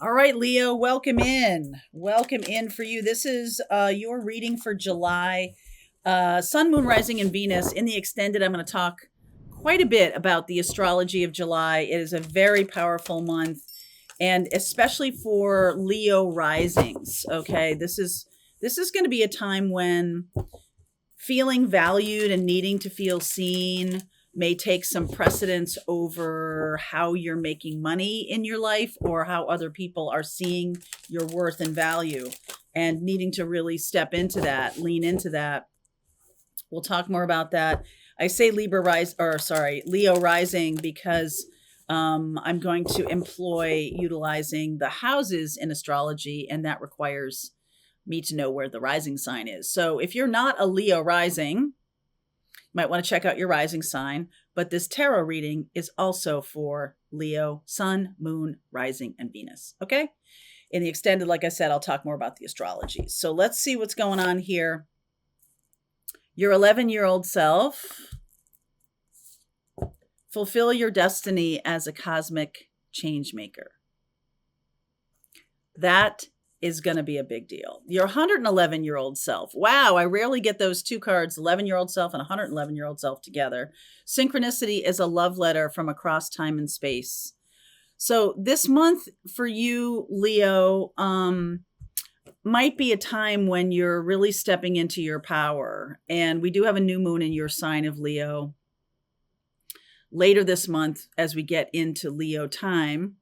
All right, Leo, welcome in. Welcome in for you. This is your reading for July. Sun, Moon, Rising, and Venus. In the extended, I'm going to talk quite a bit about the astrology of July. It is a very powerful month, and especially for Leo risings. Okay, this is going to be a time when feeling valued and needing to feel seen may take some precedence over how you're making money in your life or how other people are seeing your worth and value, and needing to really step into that, lean into that. We'll talk more about that. I say Leo rising because I'm going to employ utilizing the houses in astrology, and that requires me to know where the rising sign is. So if you're not a Leo rising, you might want to check out your rising sign. But this tarot reading is also for Leo, Sun, Moon, Rising, and Venus. Okay? In the extended, like I said, I'll talk more about the astrology. So let's see what's going on here. Your 11-year-old self, fulfill your destiny as a cosmic change maker. That is going to be a big deal. Your 111-year-old self. Wow, I rarely get those two cards, 11-year-old self and 111-year-old self together. Synchronicity is a love letter from across time and space. So this month for you, Leo, might be a time when you're really stepping into your power. And we do have a new moon in your sign of Leo later this month as we get into Leo time.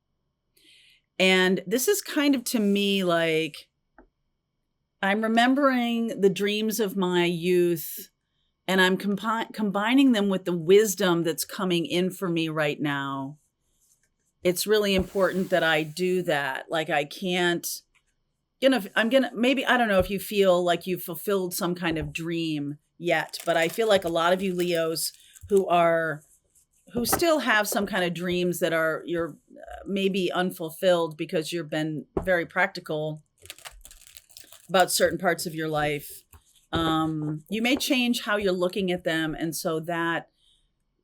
And this is kind of, to me, like I'm remembering the dreams of my youth, and I'm combining them with the wisdom that's coming in for me right now. It's really important that I do that. Like I can't, maybe, I don't know if you feel like you've fulfilled some kind of dream yet, but I feel like a lot of you Leos who still have some kind of dreams that are you're maybe unfulfilled because you've been very practical about certain parts of your life. You may change how you're looking at them, and so that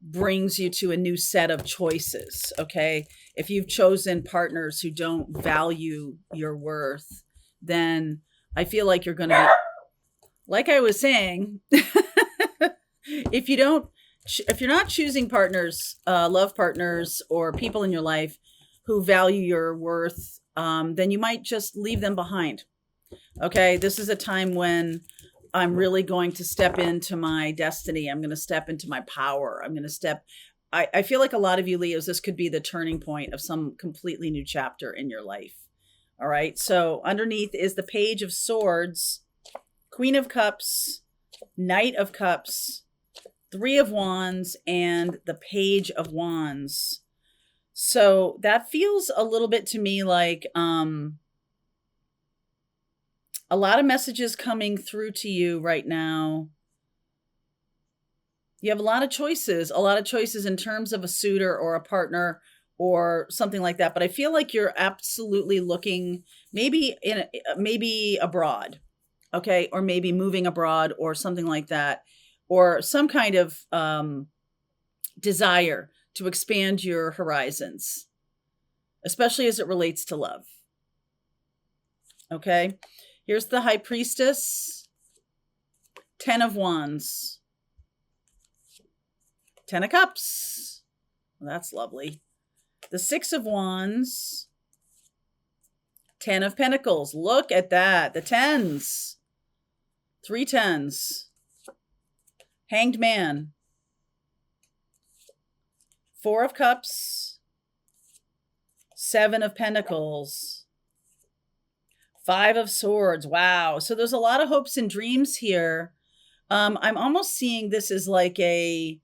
brings you to a new set of choices. Okay, if you've chosen partners who don't value your worth, then I feel like you're going to be, like I was saying, if you're not choosing partners, love partners, or people in your life who value your worth, then you might just leave them behind. Okay, this is a time when I'm really going to step into my destiny. I'm going to step into my power. I feel like a lot of you Leos, this could be the turning point of some completely new chapter in your life. All right, so underneath is the Page of Swords, Queen of Cups, Knight of Cups, Three of Wands, and the Page of Wands. So that feels a little bit to me like a lot of messages coming through to you right now. You have a lot of choices in terms of a suitor or a partner or something like that. But I feel like you're absolutely looking maybe abroad, okay, or maybe moving abroad or something like that, or some kind of desire to expand your horizons, especially as it relates to love. Okay, here's the High Priestess, 10 of Wands, 10 of Cups. Well, that's lovely. The 6 of Wands, 10 of Pentacles. Look at that. The tens. 3 tens. Hanged Man. 4 of Cups. 7 of Pentacles. 5 of Swords. Wow. So there's a lot of hopes and dreams here. I'm almost seeing this as like a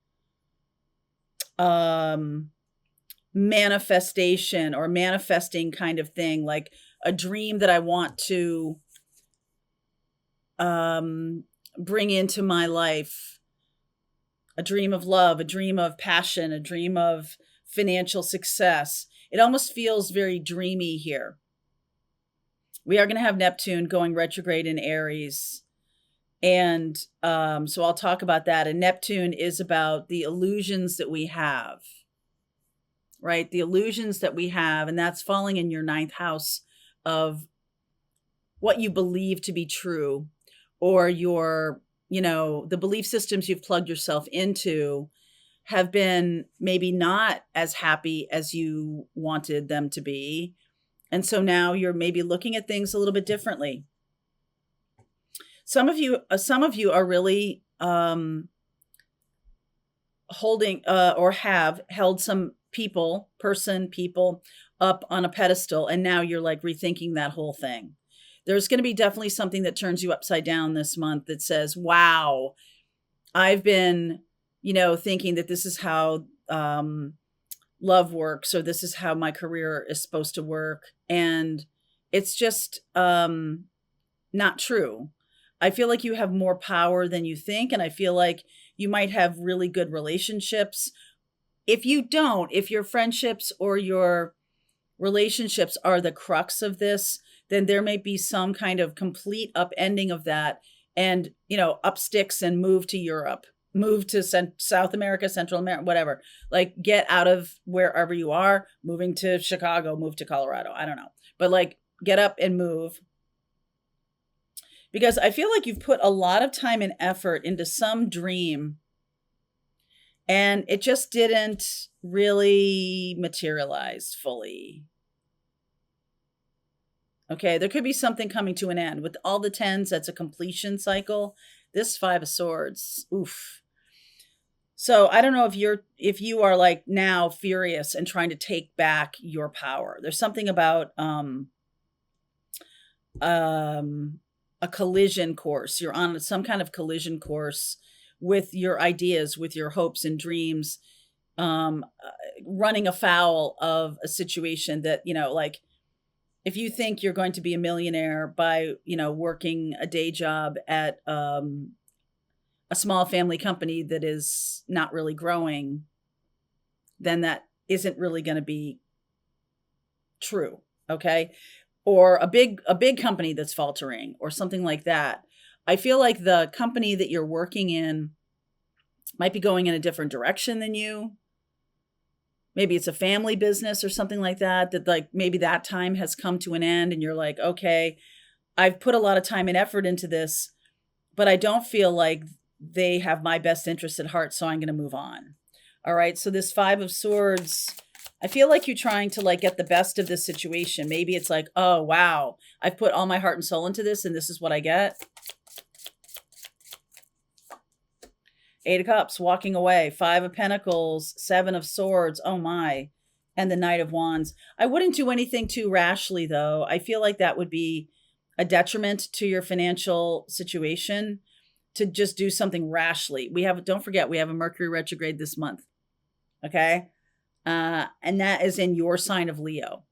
manifestation or manifesting kind of thing, like a dream that I want to bring into my life. A dream of love, a dream of passion, a dream of financial success. It almost feels very dreamy here. We are going to have Neptune going retrograde in Aries. And so I'll talk about that. And Neptune is about the illusions that we have. right? The illusions that we have, and that's falling in your ninth house of what you believe to be true, or your, the belief systems you've plugged yourself into have been maybe not as happy as you wanted them to be. And so now you're maybe looking at things a little bit differently. Some of you are really holding or have held some people up on a pedestal, and now you're like rethinking that whole thing. There's going to be definitely something that turns you upside down this month that says, wow, I've been, thinking that this is how love works, or this is how my career is supposed to work. And it's just not true. I feel like you have more power than you think. And I feel like you might have really good relationships. If your friendships or your relationships are the crux of this, then there may be some kind of complete upending of that, and, up sticks and move to Europe, move to South America, Central America, whatever. Like, get out of wherever you are, moving to Chicago, move to Colorado. I don't know. But like, get up and move. Because I feel like you've put a lot of time and effort into some dream, and it just didn't really materialize fully. Okay, there could be something coming to an end. With all the tens, that's a completion cycle. This Five of Swords, oof. So I don't know if you are like now furious and trying to take back your power. There's something about a collision course. You're on some kind of collision course with your ideas, with your hopes and dreams, running afoul of a situation that, like, if you think you're going to be a millionaire by, working a day job at a small family company that is not really growing, then that isn't really going to be true. Okay. Or a big company that's faltering or something like that. I feel like the company that you're working in might be going in a different direction than you. Maybe it's a family business or something like that, like maybe that time has come to an end and you're like, okay, I've put a lot of time and effort into this, but I don't feel like they have my best interest at heart, so I'm going to move on. All right. So this Five of Swords, I feel like you're trying to like get the best of this situation. Maybe it's like, oh, wow, I've put all my heart and soul into this, and this is what I get. Eight of Cups, walking away. Five of Pentacles, Seven of Swords. Oh my. And the Knight of Wands. I wouldn't do anything too rashly, though. I feel like that would be a detriment to your financial situation to just do something rashly. Don't forget, we have a Mercury retrograde this month. Okay. And that is in your sign of Leo.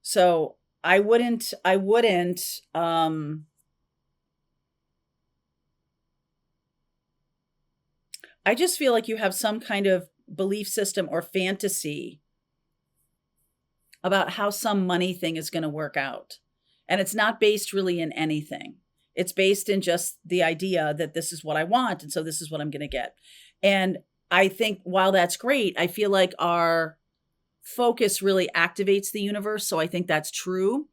So I wouldn't, I just feel like you have some kind of belief system or fantasy about how some money thing is going to work out. And it's not based really in anything. It's based in just the idea that this is what I want, and so this is what I'm going to get. And I think while that's great, I feel like our focus really activates the universe. So I think that's true.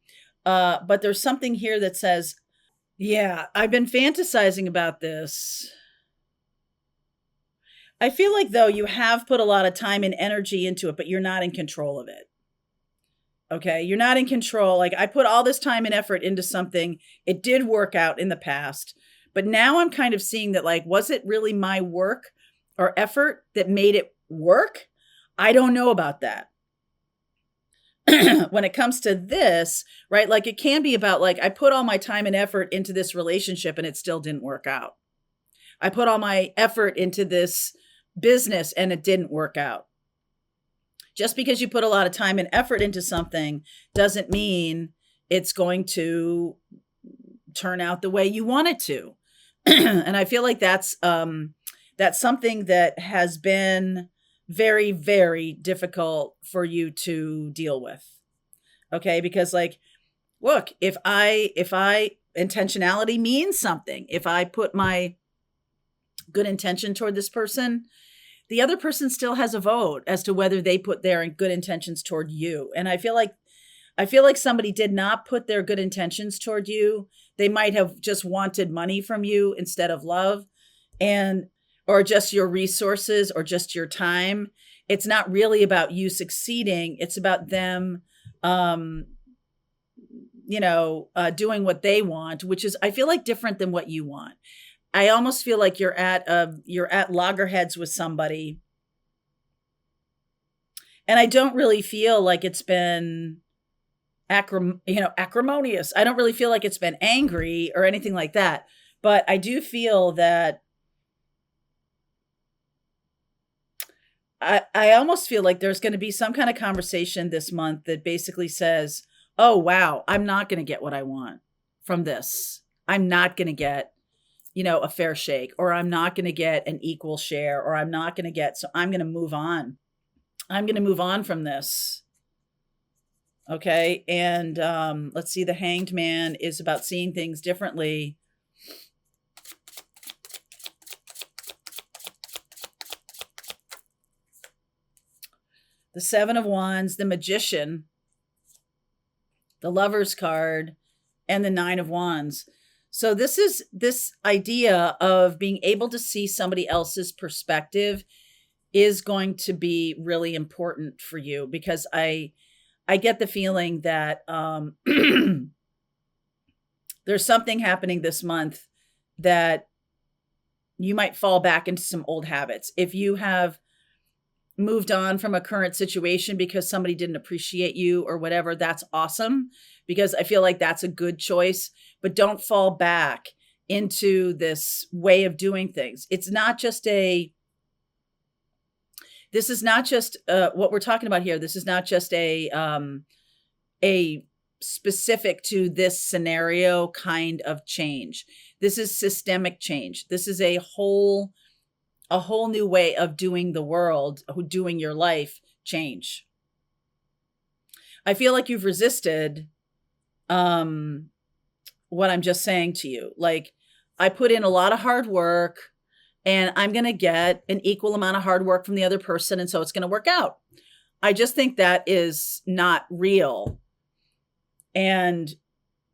But there's something here that says, yeah, I've been fantasizing about this. I feel like, though, you have put a lot of time and energy into it, but you're not in control of it. Okay, you're not in control. Like, I put all this time and effort into something. It did work out in the past. But now I'm kind of seeing that, like, was it really my work or effort that made it work? I don't know about that. When it comes to this, right? Like, it can be about, like, I put all my time and effort into this relationship and it still didn't work out. I put all my effort into this business and it didn't work out. Just because you put a lot of time and effort into something doesn't mean it's going to turn out the way you want it to. And I feel like that's something that has been very, very difficult for you to deal with. Okay. Because, like, look, if intentionality means something, if I put my good intention toward this person, the other person still has a vote as to whether they put their good intentions toward you. And I feel like somebody did not put their good intentions toward you. They might have just wanted money from you instead of love, and or just your resources or just your time. It's not really about you succeeding. It's about them um doing what they want, which is, I feel like, different than what you want. I almost feel like you're at loggerheads with somebody, and I don't really feel like it's been acrimonious. I don't really feel like it's been angry or anything like that. But I do feel that I almost feel like there's going to be some kind of conversation this month that basically says, oh, wow, I'm not going to get what I want from this. I'm not going to get, a fair shake, or I'm not going to get an equal share, or I'm not going to get, so I'm going to move on. I'm going to move on from this. Okay. And let's see, the Hanged Man is about seeing things differently. The Seven of Wands, the Magician, the Lover's card, and the Nine of Wands. So this is this idea of being able to see somebody else's perspective is going to be really important for you, because I get the feeling that there's something happening this month that you might fall back into some old habits. If you have moved on from a current situation because somebody didn't appreciate you or whatever, that's awesome, because I feel like that's a good choice. But don't fall back into this way of doing things. This is not just what we're talking about here. This is not just a specific to this scenario kind of change. This is systemic change. This is a whole new way of doing the world, doing your life change. I feel like you've resisted what I'm just saying to you. Like, I put in a lot of hard work, and I'm going to get an equal amount of hard work from the other person, and so it's going to work out. I just think that is not real. And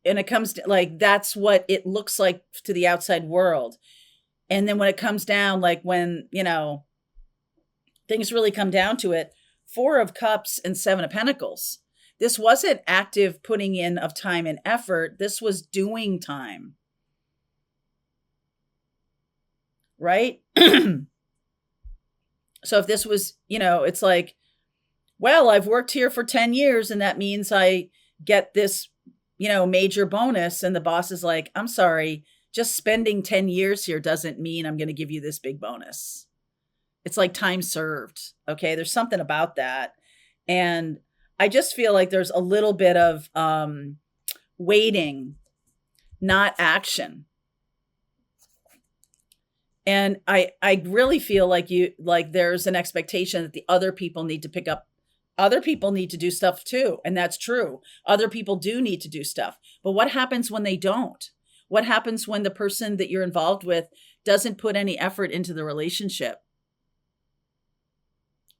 it comes to, like, that's what it looks like to the outside world. And then when it comes down, like when, things really come down to it, Four of Cups and Seven of Pentacles. This wasn't active putting in of time and effort. This was doing time. Right? So if this was, it's like, well, I've worked here for 10 years and that means I get this, major bonus. And the boss is like, I'm sorry, just spending 10 years here doesn't mean I'm going to give you this big bonus. It's like time served. Okay. There's something about that. And I just feel like there's a little bit of waiting, not action. And I really feel like there's an expectation that the other people need to pick up. Other people need to do stuff too. And that's true. Other people do need to do stuff. But what happens when they don't? What happens when the person that you're involved with doesn't put any effort into the relationship?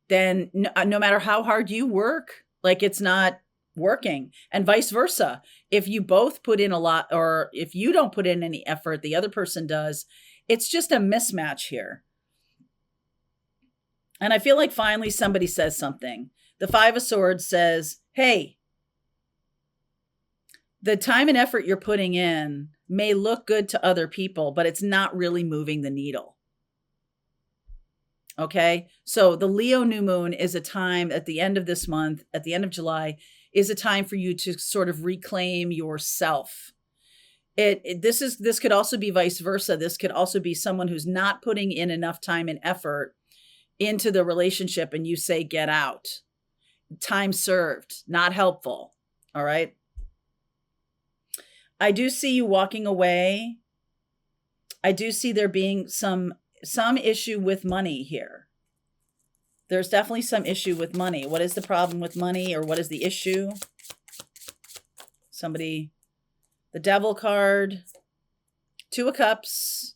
Then no matter how hard you work, like, it's not working. And vice versa. If you both put in a lot, or if you don't put in any effort, the other person does. It's just a mismatch here. And I feel like finally somebody says something. The Five of Swords says, hey, the time and effort you're putting in may look good to other people, but it's not really moving the needle. Okay. So the Leo new moon is a time at the end of this month, at the end of July, is a time for you to sort of reclaim yourself. This could also be vice versa. This could also be someone who's not putting in enough time and effort into the relationship, and you say, get out. Time served, not helpful. All right. I do see you walking away. I do see there being some issue with money here. There's definitely some issue with money. What is the problem with money, or what is the issue? The Devil card, Two of Cups.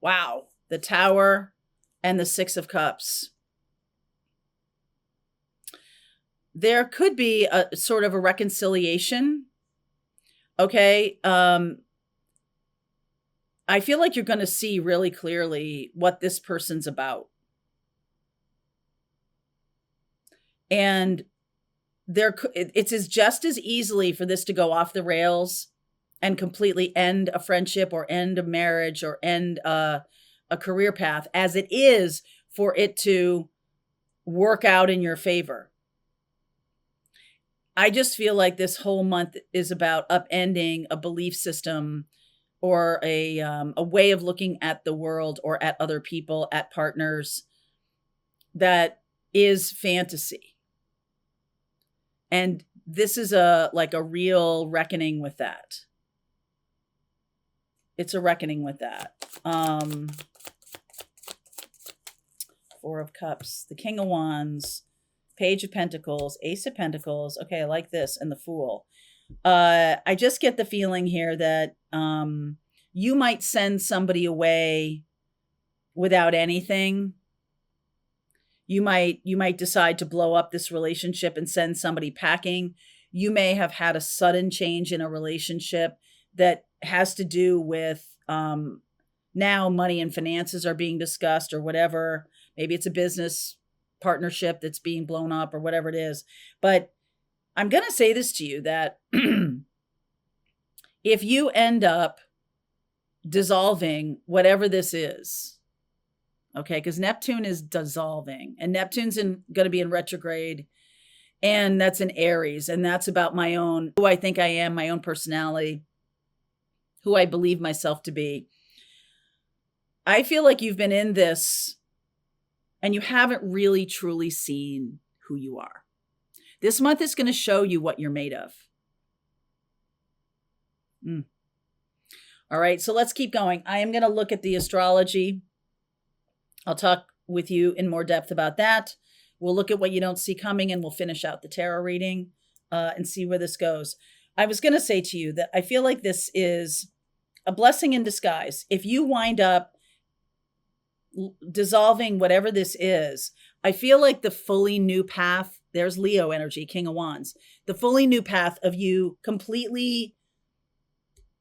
Wow. The Tower and the Six of Cups. there could be a sort of a reconciliation. Okay. I feel like you're going to see really clearly what this person's about. And it's just as easily for this to go off the rails and completely end a friendship or end a marriage or end a career path as it is for it to work out in your favor. I just feel like this whole month is about upending a belief system or a way of looking at the world or at other people, at partners, that is fantasy. And this is a real reckoning with that. It's a reckoning with that. Four of Cups, the King of Wands, Page of Pentacles, Ace of Pentacles. Okay, I like this, and the Fool. I just get the feeling here that you might send somebody away without anything. You might decide to blow up this relationship and send somebody packing. You may have had a sudden change in a relationship that has to do with now money and finances are being discussed or whatever. Maybe it's a business partnership that's being blown up or whatever it is. But I'm going to say this to you, that if you end up dissolving whatever this is, okay, because Neptune is dissolving, and Neptune's going to be in retrograde, and that's in Aries, and that's about who I think I am, my own personality, who I believe myself to be. I feel like you've been in this and you haven't really truly seen who you are. This month is going to show you what you're made of. All right, so let's keep going. I am going to look at the astrology. I'll talk with you in more depth about that. We'll look at what you don't see coming, and we'll finish out the tarot reading and see where this goes. I was going to say to you that I feel like this is a blessing in disguise. If you wind up dissolving whatever this is, I feel like the fully new path, there's Leo energy, King of Wands, the fully new path of you completely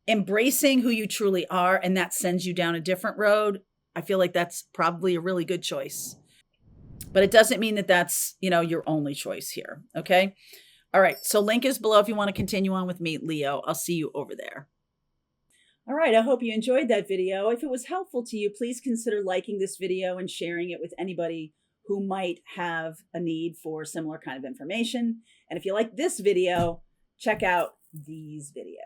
embracing who you truly are, and that sends you down a different road. I feel like that's probably a really good choice, but it doesn't mean that that's, your only choice here. Okay. All right. So link is below if you want to continue on with me, Leo. I'll see you over there. All right. I hope you enjoyed that video. If it was helpful to you, please consider liking this video and sharing it with anybody who might have a need for similar kind of information. And if you like this video, check out these videos.